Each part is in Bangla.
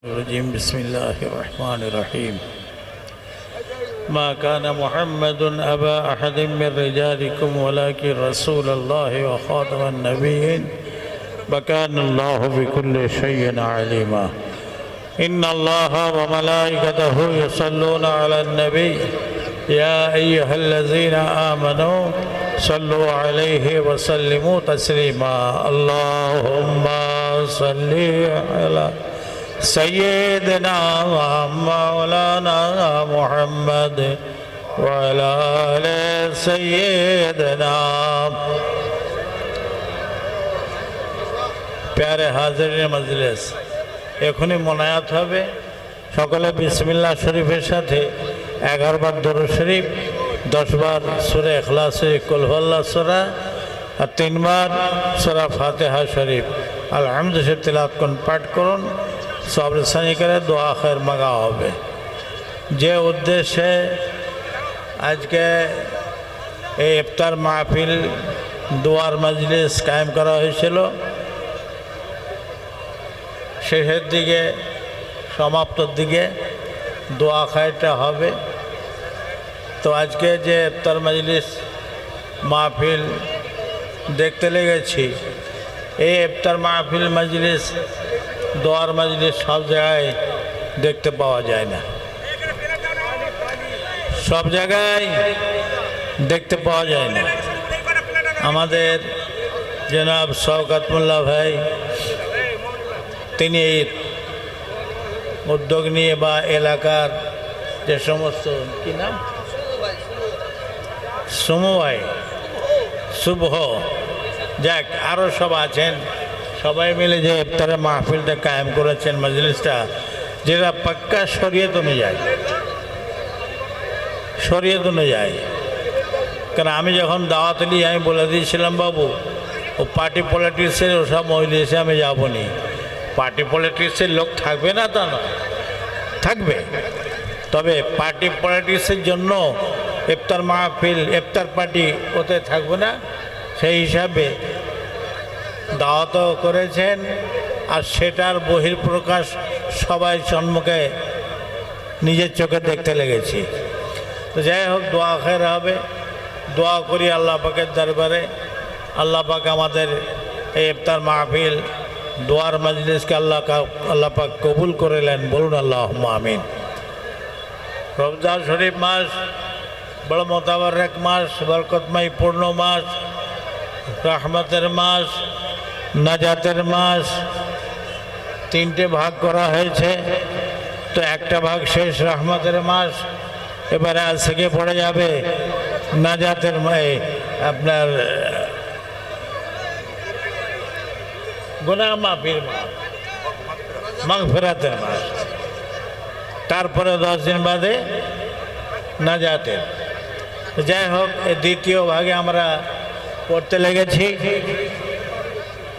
الرجيم بسم الله الرحمن الرحيم ما كان محمد أبا أحد من رجالكم ولكن رسول الله وخاتم النبيين وكان الله بكل شيء عليما إن الله وملائكته يصلون على النبي يا أيها الذين آمنوا صلوا عليه وسلموا تسليما اللهم صل على سيدنا مولانا محمد وعلى آل سيدنا प्यारे हाजिर मजलिस एखुनी मोनायात হবে সকলে বিসমিল্লাহ শরীফের সাথে 11 বার দরুদ শরীফ 10 বার সূরা ইখলাসে কুল হুয়াল্লাহ সূরা আর 3 বার সূরা ফাতিহা শরীফ আলহামদ শরীফ তিলাওয়াত করুন পাঠ করুন সবর সানি করে দোয়া খের মাঙ্গা হবে যে উদ্দেশ্যে আজকে এই ইফতার মাহফিল দোয়ার মজলিস কায়েম করা হয়েছিল শেষের দিকে সমাপ্তর দিকে দোয়া খায়টা হবে তো আজকে যে ইফতার মজলিস মাহফিল দেখতে লেগেছি এই ইফতার মাহফিল মজলিস দোয়ার মজলিস সব জায়গায় দেখতে পাওয়া যায় না সব জায়গায় দেখতে পাওয়া যায় না আমাদের জনাব শওকত মোল্লা ভাই তিনি এই উদ্যোগ নিয়ে বা এলাকার যে সমস্ত কি নাম সুমু ভাই শুভ যাক আরও সব আছেন সবাই মিলে যে ইফতারের মাহফিলটা কায়েম করেছেন মজলিসটা যেটা পাক্কা শরীয়ত অনুযায়ী কারণ আমি যখন দাওয়াত নিই আমি বলে দিয়েছিলাম বাবু ও পার্টি পলিটিক্সের ওসব মজলিসে আমি যাবো নি পার্টি পলিটিক্সের লোক থাকবে না তা নয় থাকবে তবে পার্টি পলিটিক্সের জন্য ইফতার মাহফিল ইফতার পার্টি ওতে থাকবে না সেই হিসাবে দাওয়াতও করেছেন আর সেটার বহিঃপ্রকাশ সবাই সম্মুখে নিজের চোখে দেখতে লেগেছি তো যাই হোক দোয়া খের হবে দোয়া করি আল্লাহ পাকের দরবারে আল্লাহ পাক আমাদের এই ইফতার মাহফিল দোয়ার মজলিসকে আল্লাহ পাক কবুল করেলেন বলুন আল্লাহুম্মা আমিন রমজান শরীফ মাস বড় মোতাবারক মাস বরকতময় পূর্ণ মাস রহমতের মাস নাজাতের মাস তিনটে ভাগ করা হয়েছে তো একটা ভাগ শেষ রহমতের মাস এবারে আজ থেকে পড়ে যাবে নাজাতের আপনার গুনাহ মাফির মাস মাগফিরাতের মাস তারপরে 10 দিন বাদে নাজাতের যাই হোক এই দ্বিতীয় ভাগে আমরা পড়তে লেগেছি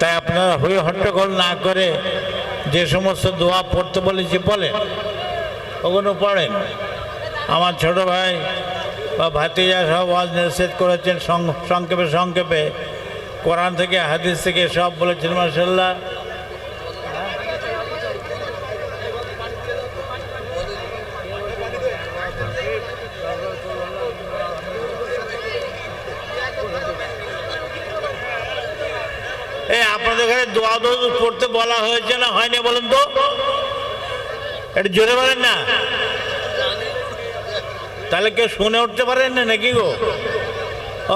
তাই আপনারা হই হট্টগোল না করে যে সমস্ত দোয়া পড়তে বলেছি বলেন ওগুলো পড়েন আমার ছোট ভাই বা ভাতিজা সব ওয়াজ নিষেধ করেছেন সংক্ষেপে কোরআন থেকে হাদিস থেকে সব বলেছেন মাশাআল্লাহ আপনাদের এখানে দোয়া পড়তে বলা হয়েছে না হয়নি বলেন তো এটা জোরে বলেন না তাহলে কেউ শুনে উঠতে পারেন না নাকি গো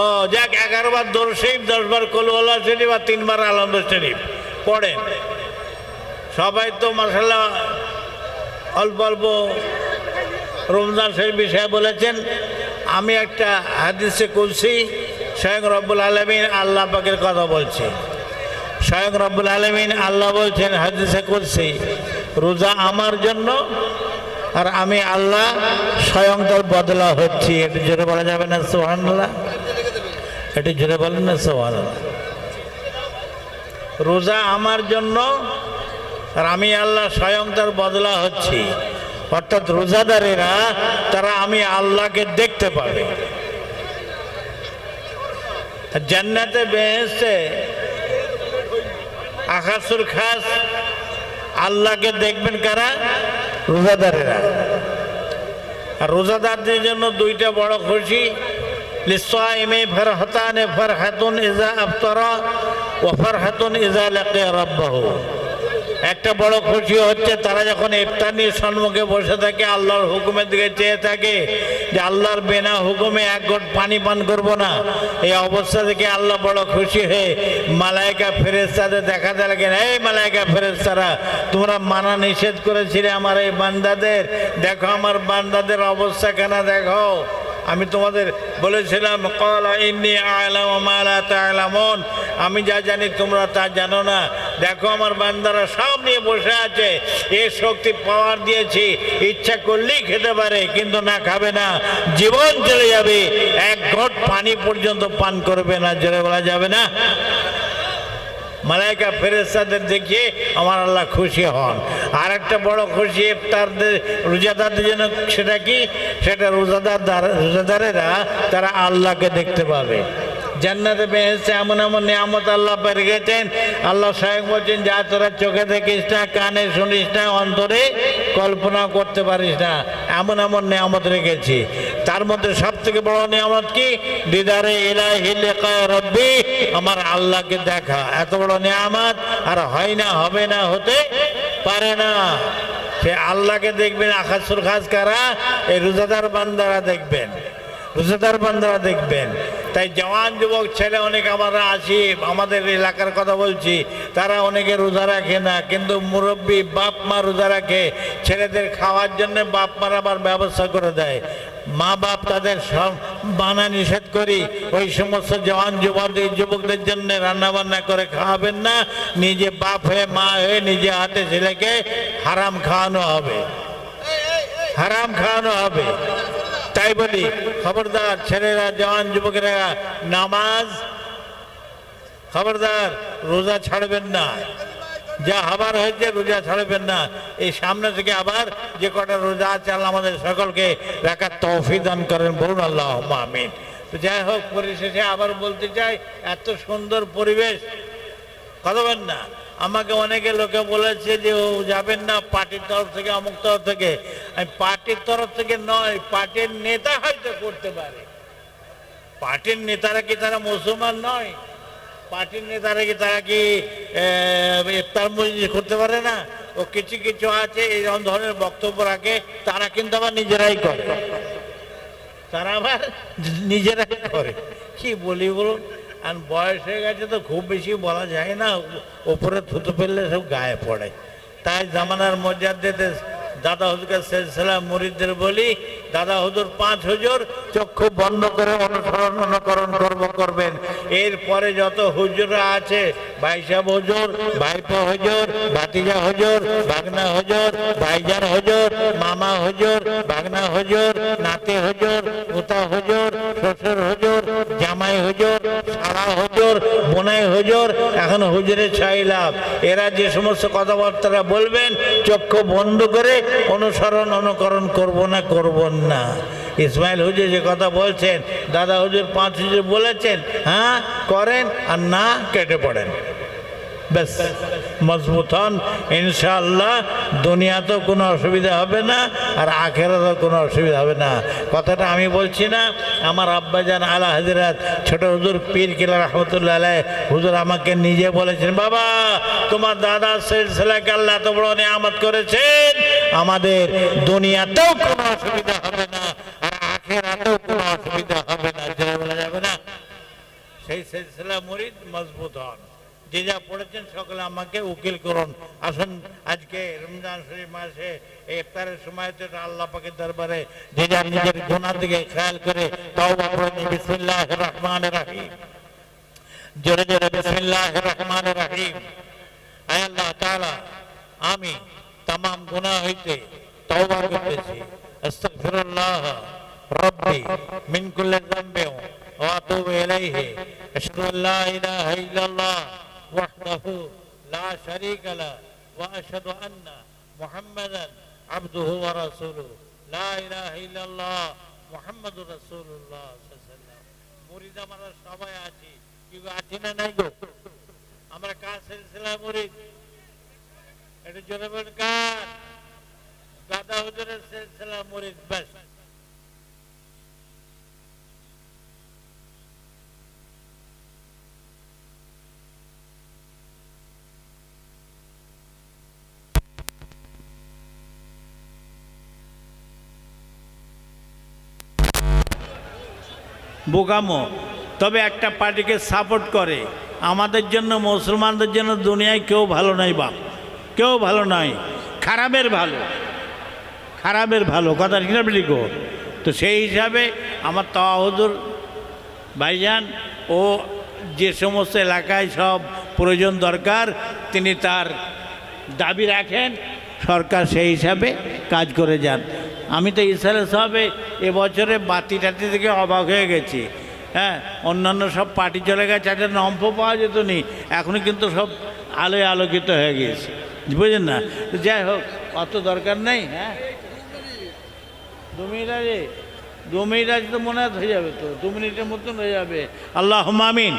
ও যাক 11 বার দরুদ শরীফ 10 বার কুল হুয়াল্লাহ শরীফ আর 3 বার আলহামদুলিল্লাহ শরীফ পড়েন সবাই তো মাশাআল্লাহ অল্প অল্প রমজান শরীফ বিষয়ে বলেছেন আমি একটা হাদিসে কুদসি স্বয়ং রব্বুল আলামিন আল্লাহ পাকের কথা বলছি স্বয়ং রব্বুল আলামিন আল্লাহ বলছেন হাদিসে কুদসি রোজা আমার জন্য আর আমি আল্লাহ স্বয়ং তার বদলা হচ্ছি এটা জোরে বলা যাবে না সুবহানাল্লাহ এটা জোরে বলেন না সুবহানাল্লাহ রোজা আমার জন্য আর আমি আল্লাহ স্বয়ং তার বদলা হচ্ছি অর্থাৎ রোজাদারেরা তারা আমি আল্লাহকে দেখতে পাবে জান্নাতে বেহেশতে আকাশুল খাস আল্লাহকে দেখবেন কারা? রোজাদারেরা। আর রোজাদারদের জন্য দুইটা বড় খুশি, লিসাইমি ফারহাতানে, ফারহাতুন ইযা আফতারা ওয়া ফারহাতুন ইযা লাকিয়া রাব্বাহু। একটা বড় খুশি হচ্ছে তারা যখন ইফতারির সম্মুখে বসে থাকে, আল্লাহর হুকুমের দিকে চেয়ে থাকে যে আল্লাহর বিনা হুকুমে এক ঘট পানি পান করব না। এই অবস্থা থেকে আল্লাহ বড় খুশি হয়ে মালায়েকা ফেরেশতাদের দেখাতে লাগেন, এই মালায়েকা ফেরেশতারা, তোমরা মানা নিষেধ করেছিলে আমার এই বান্দাদের, দেখো আমার বান্দাদের অবস্থা কেন দেখো। আমি তোমাদের বলেছিলাম ক্বালা ইন্নী আ'লামু মা লা তা'লামুন, আমি যা জানি তোমরা তা জানো না। দেখো আমার বান্দারা সব নিয়ে বসে আছে, এ শক্তি পাওয়ার দিয়েছি, ইচ্ছা করলেই খেতে পারে কিন্তু না খাবে না, জীবন চলে যাবে, এক ঘট পানি পর্যন্ত পান করবে না। জোরে বলা যাবে না? মালায়েকা ফেরেশতাদের দেখিয়ে আমার আল্লাহ খুশি হন। আর একটা বড় খুশি ইফতারদের রোজাদারদের জন্য, সেটা কি? সেটা রোজাদারেরা তারা আল্লাহকে দেখতে পাবে। জান্নাতে বেহেশতে এমন এমন নিয়ামত আল্লাহ পেয়ে গেছেন। আল্লাহ স্বয়ং বলছেন, যা তোরা চোখে দেখিস না, কানে শুনিস না, অন্তরে কল্পনা করতে পারিস না, এমন এমন নিয়ামত রেখেছি। তার মধ্যে সব থেকে বড় নিয়ামত কি? দিদারে ইলাহি লিকা রব্বি, আমার আল্লাহকে দেখা। এত বড় নিয়ামত আর হয় না, হবে না, হতে পারে না। সে আল্লাহকে দেখবেন। আখাসুল খাস কারা? এই রোজাদার বান্দারা দেখবেন, রোজাদার বান্দারা দেখবেন। তাই জওয়ান যুবক ছেলে অনেক আমরা আছি, আমাদের এলাকার কথা বলছি, তারা অনেকে রোজা রাখে না, কিন্তু মুরব্বী বাপ মা রোজা রাখে। ছেলেদের খাওয়ার জন্য বাপ মার আবার ব্যবস্থা করে দেয়। মা বাপ তাদের সব বানা নিষেধ করি, ওই সমস্ত জওয়ান যুবকদের জন্য রান্না বান্না করে খাওয়াবেন না। নিজে বাপ হয়ে মা হয়ে নিজে হাতে ছেলেকে হারাম খাওয়ানো হবে, হারাম খাওয়ানো হবে। তাই বলি খবরদার ছেলেরা, জওয়ান যুবকেরা, নামাজ খবরদার, রোজা ছাড়বেন না। যা হবার হয়েছে রোজা ছাড়বেন না। এই সামনে থেকে আবার যে কটা রোজা আছে আল্লাহ আমাদের সকলকে রাখার তৌফিক দান করেন, বলুন আল্লাহুম্মা আমিন। তো যাই হোক, পরিশেষে আবার বলতে চাই, এত সুন্দর পরিবেশ, কথা বলেন না। আমাকে অনেকে লোকে বলেছে যে ও যাবেন না পার্টির তরফ থেকে, অমুক তরফ থেকে। আমি পার্টির তরফ থেকে নয়, পার্টির নেতা হয়তো করতে পারে। পার্টির নেতারা কি তারা মুসলমান নয়? পার্টির নেতারা কি তারা কি ইফতার মজলিস করতে পারে না? ও কিছু কিছু আছে এরকম ধরনের বক্তব্য রাখে, তারা কিন্তু আবার নিজেরাই করে, তারা আবার নিজেরাই করে। কি বলি বলুন? আর বয়স হয়ে গেছে তো খুব বেশি বলা যায় না, ওপরে থুতু ফেললে সব গায়ে পড়ে। তাই জামানার মর্যাদাতে দাদা হুজুরকে সিলসিলা মুরিদদের বলি, দাদা হুজুর 5 হুজুর চক্ষু বন্ধ করে অনুকরণ করবেন। এরপরে যত হুজুররা আছে, ভাই সাহেব হুজুর, ভাইপো হুজুর, ভাতিজা হুজুর, ভাগনা হুজুর, ভাইজান হুজুর, মামা হুজুর, ভাগনা হুজুর, নাতি হুজুর, পুতা হুজুর, শ্বশুর হুজুর, জামাই হুজুর, শালা হুজুর, বোনাই হুজুর, এখন হুজুরের 6 লাভ। এরা যে সমস্ত কথাবার্তা বলবেন, চক্ষু বন্ধ করে অনুকরণ করব না। ইসমাইল হুজুর যে কথা বলছেন, দাদা হুজুর 5 হুজুর বলেছেন, হ্যাঁ করেন, আর না কেটে পড়েন, বেশ মজবুত হন। ইনশাআল্লাহ দুনিয়াতেও কোনো অসুবিধা হবে না, আর আখেরাতেও কোনো অসুবিধা হবে না। কথাটা আমি বলছি না, আমার আব্বাজান আলা হযরত ছোট হুজুর পীর কিলা রহমতুল্লাহ আলাইহি হুজুর আমাকে নিজে বলেছেন, বাবা তোমার দাদা সিলসিলাকে আল্লাহ এত বড় নিয়ামত করেছেন, আমাদের দুনিয়াতেও কোনো অসুবিধা হবে না, আর আখেরাতেও কোনো অসুবিধা হবে না। যেটা বলা যাবে না, সেই সিলসিলা মুরিদ মজবুত হন। যে যা পড়েছেন সকলে আমাকে উকিল করুন। আসুন আজকে রমজান শরীফ মাসে ইফতারের সময় তো আল্লাহ পাকের দরবারে যে যা নিজের গুনাহ দিকে খেয়াল করে তওবা করে নিই। বিসমিল্লাহির রহমানির রহিম, জোরে জোরে বিসমিল্লাহির রহমানির রহিম। আয় আল্লাহ তাআলা, আমি तमाम गुनाह হইতে তওবা করতেছি। আস্তাগফিরুল্লাহ রব্বি মিন কুল্লি যামবিন ওয়া আতুবু ইলাইহি। আশহাদু আল্লা ইলাহা ইল্লাল্লাহ ওয়াহদাহু লা শারীকা লাহু ওয়া আশহাদু আন্না মুহাম্মাদান আবদুহু ওয়া রাসূলুহু। লা ইলাহা ইল্লাল্লাহ মুহাম্মাদুর রাসূলুল্লাহ সাল্লাল্লাহু আলাইহি ওয়াসাল্লাম। মুরিদ আমরা সবাই আছি, কি আছি না নাই গো? আমরা কার সিলসিলা মুরিদ? এটা জোরে বলেন কার? দাদা হুজুরের সিলসিলা মুরিদ। ব্যাস, বোকামো। তবে একটা পার্টিকে সাপোর্ট করে, আমাদের জন্য, মুসলমানদের জন্য দুনিয়ায় কেউ ভালো নাই বাপ, কেউ ভালো নাই। খারাপের ভালো, খারাপের ভালো, কথা ঠিক না বিলিকো? তো সেই হিসাবে আমার তাওয়াহুদুর ভাইজান ও যে সমস্ত এলাকায় সব প্রয়োজন দরকার তিনি তার দাবি রাখেন, সরকার সেই হিসাবে কাজ করে যান। আমি তো ইসরায়েল সাহেবে এবছরে বাতি টাতি থেকে অবাক হয়ে গেছি। হ্যাঁ, অন্যান্য সব পার্টি চলে গেছে, একটা নম্ফ পাওয়া যেত নি, এখনও কিন্তু সব আলোয় আলোকিত হয়ে গিয়েছে, বুঝলেন না? যাই হোক, অত দরকার নেই। হ্যাঁ, 2 মিনিট আছে, 2 মিনিট আছে তো মনে হয়ে যাবে, তো 2 মিনিটের মতন হয়ে যাবে। আল্লাহুম্মা আমিন।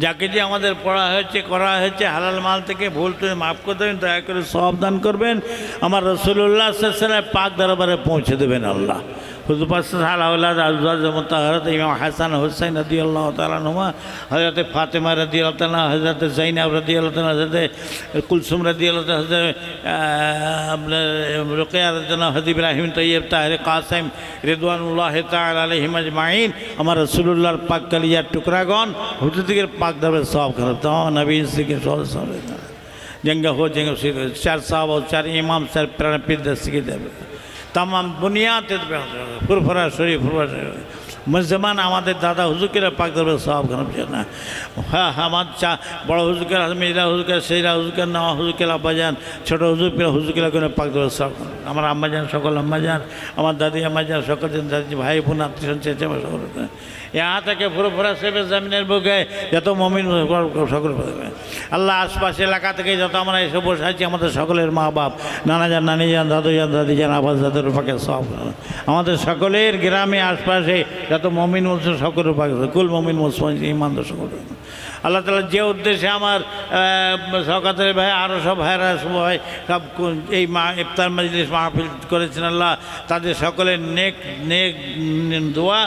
যাকে যে আমাদের পড়া হয়েছে, করা হয়েছে, হালাল মাল থেকে ভুল তুমি মাফ করে দেবেন, দয়া করে সওয়াব দান করবেন, আমার রাসূলুল্লাহ সাল্লাল্লাহু আলাইহি ওয়াসাল্লাম পাক দরবারে পৌঁছে দেবেন আল্লাহ। হুজুর পাক আওলাদ আজওয়াজ মুতাহহারাত ইমাম হাসান হুসাইন রাদিয়াল্লাহু তাআলা আনহুমা, হযরত ফাতেমা রাদিয়াল্লাহু তাআলা, হযরত যায়েনব রাদিয়াল্লাহু তাআলা, হযরত কুলসুম রাদিয়াল্লাহু তাআলা, হযরত রুকিয়া রাদিয়াল্লাহু, হযরত ইব্রাহিম তাইয়্যিব তাহের কাসেম রিদওয়ানুল্লাহি তাআলা আলাইহিম আজমাইন, আমার রাসূলুল্লাহর পাক কলিজার টুকরাগণ, হুজুরদের পাক দরবারে সওয়াব করো। তো নবী সিকে সওয়াব जंगा हो जंग 4 साहब और 4 इमाम 4 प्रणपित दस्तगी दे तमाम बुनियाद फुरफुरा शरीफ मुसलमान हमारे दादा हुजूर के पाक दरबार साहब खनब जाना। हाँ, हमारे बड़ा हुजूर के मिला हुजूर के शेरा हुजूर के नवा हुजूर के बजान छोटो हुजूर के हुजूर के पाक दरबार साहब हमारा अम्मा जान सकल अम्मा जान हमारे दादी अम्मा जान सकल दादी भाई বোন আত্মীয় চেঁচে সকল यहाँ तक ফুরফুরা সেবে জমিনের বুকে যত মুমিন সকল আল্লাহ আশপাশ এলাকা থেকে যত আমরা এসে বসে আছি আমাদের সকলের মা বাপ, নানা যান, নানি যান, দাদু যান, দাদি যান, আবাস দাদুর পাকে সব আমাদের সকলের গ্রামে আশপাশে যত মুমিন মুসলিম সকলের পাকে কুল মুমিন মুসলিম ইমানদার সকল আল্লাহ তাআলা যে উদ্দেশ্যে আমার সকাতের ভাই আরও সব ভাইরা সবাই সব এই ইফতার মজলিস মাহফিল করেছেন, আল্লাহ তাদের সকলের নেক নেক দোয়া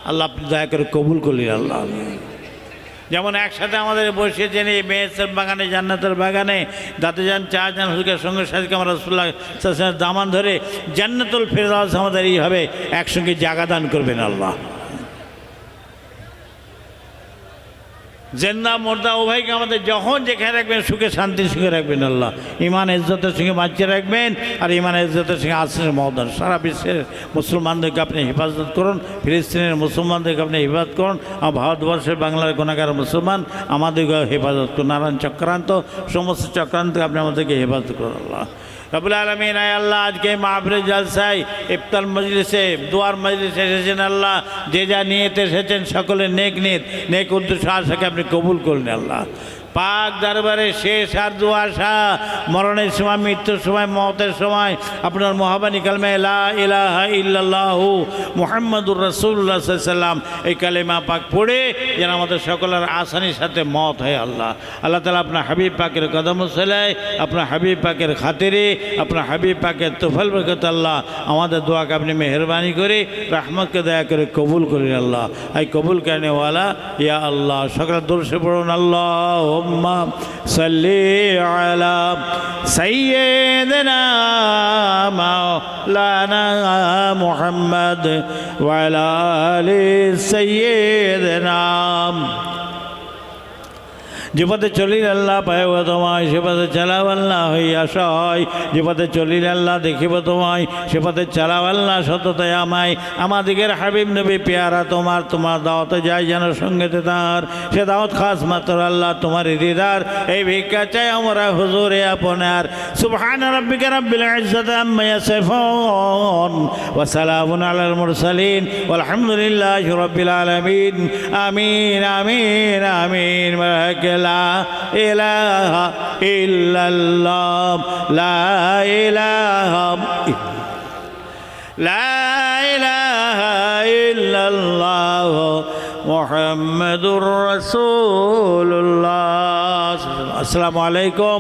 আল্লাহ আপনি দয়া করে কবুল করলেন। আল্লাহ যেমন একসাথে আমাদের বসিয়েছেন এই মেহের বাগানে, জান্নাতের বাগানে, দাঁতে যান 4 জন হুজুরের সঙ্গে সাথে আমার রাসূলুল্লাহ সাল্লাল্লাহু আলাইহি ওয়াসাল্লাম দামান ধরে জান্নাতুল ফেরদাউস আমাদের এইভাবে একসঙ্গে জায়গা দান করবেন। আল্লাহ জেন্দা মোর্দা উভয়কে আমাদের যখন যেখানে রাখবেন সুখে শান্তির সঙ্গে রাখবেন। আল্লাহ ইমান ইজ্জতের সঙ্গে বাঁচিয়ে রাখবেন, আর ইমান ইজ্জতের সঙ্গে আশ্রয় মহদান সারা বিশ্বের মুসলমানদেরকে আপনি হেফাজত করুন, ফিলিস্তিনের মুসলমানদেরকে আপনি হেফাজত করুন, আর ভারতবর্ষের বাংলার গুনাহগার মুসলমান আমাদেরকে হেফাজত করুন, নানান চক্রান্ত সমস্ত চক্রান্ত আপনি আমাদেরকে হেফাজত করুন। আল্লাহ রব্বুল আলামিন, আয় আল্লাহ আজকে মাহফিল জলসায় ইফতার মজলিসে দোয়ার মজলিসে এসেছেন, আল্লাহ যে যা নিয়েতে এসেছেন সকলের নেক নিয়ত নেক উদ্দেশ্য আশাকে আপনি কবুল করুন। আল্লাহ পাক দরবারে শেষ আর দোয়া আশা মরণের সময়, মৃত্যুর সময়, মওতের সময় আপনার মহাবানী কালেমা লা ইলাহা ইল্লাল্লাহু মুহাম্মাদুর রাসূলুল্লাহ সাল্লাল্লাহু আলাইহি ওয়াসাল্লাম এই কালেমা পাক পড়ে যেন আমাদের সকলের আসানির সাথে মত হয়। আল্লাহ আল্লাহ তাআলা আপনার হাবিব পাকের কদম সলায়, আপনার হাবিব পাকের খাতিরে, আপনার হাবিব পাকের তোফাল বরকত আল্লাহ আমাদের দোয়াকে আপনি মেহরবানি করে রহমতকে দয়া করে কবুল করেন। আল্লাহ এই কবুল করনে ওয়ালা ইয়া আল্লাহ সকলের দরুদ পড়ুন। আল্লাহ صلی علی سیدنا مولانا محمد وعلى آل سیدنا যে পথে চলিল আল্লাহ পাইব তোমায়, সে পথে চালাও আল্লাহ হইয়া সয়, যে পথে চলিল আল্লাহ দেখিব তোমায়, সে পথে চালাও আল্লাহ সততায় আমায়। আমাদিগের হাবিব নবী পেয়ারা তোমার, তোমার দাওয়াতে যাই যেন সঙ্গেতে তার, সে দাওয়াত খাস মাত্র আল্লাহ তোমার দিদার। এই ভিক্ষা চাই আমরা হুজুরে আপনার। সুবহান রাব্বিকা রাব্বিল ইজ্জাতি আম্মা ইয়াসিফুন ওয়া সালামুন আলাল মুরসালিন ওয়ালহামদুলিল্লাহি রাব্বিল আলামিন। আমিন আমিন আমিন। লা ইলাহা ইল্লাল্লাহ লা ইলাহা ইল্লাল্লাহ মুহাম্মাদুর রাসূলুল্লাহ। আসসালামু আলাইকুম।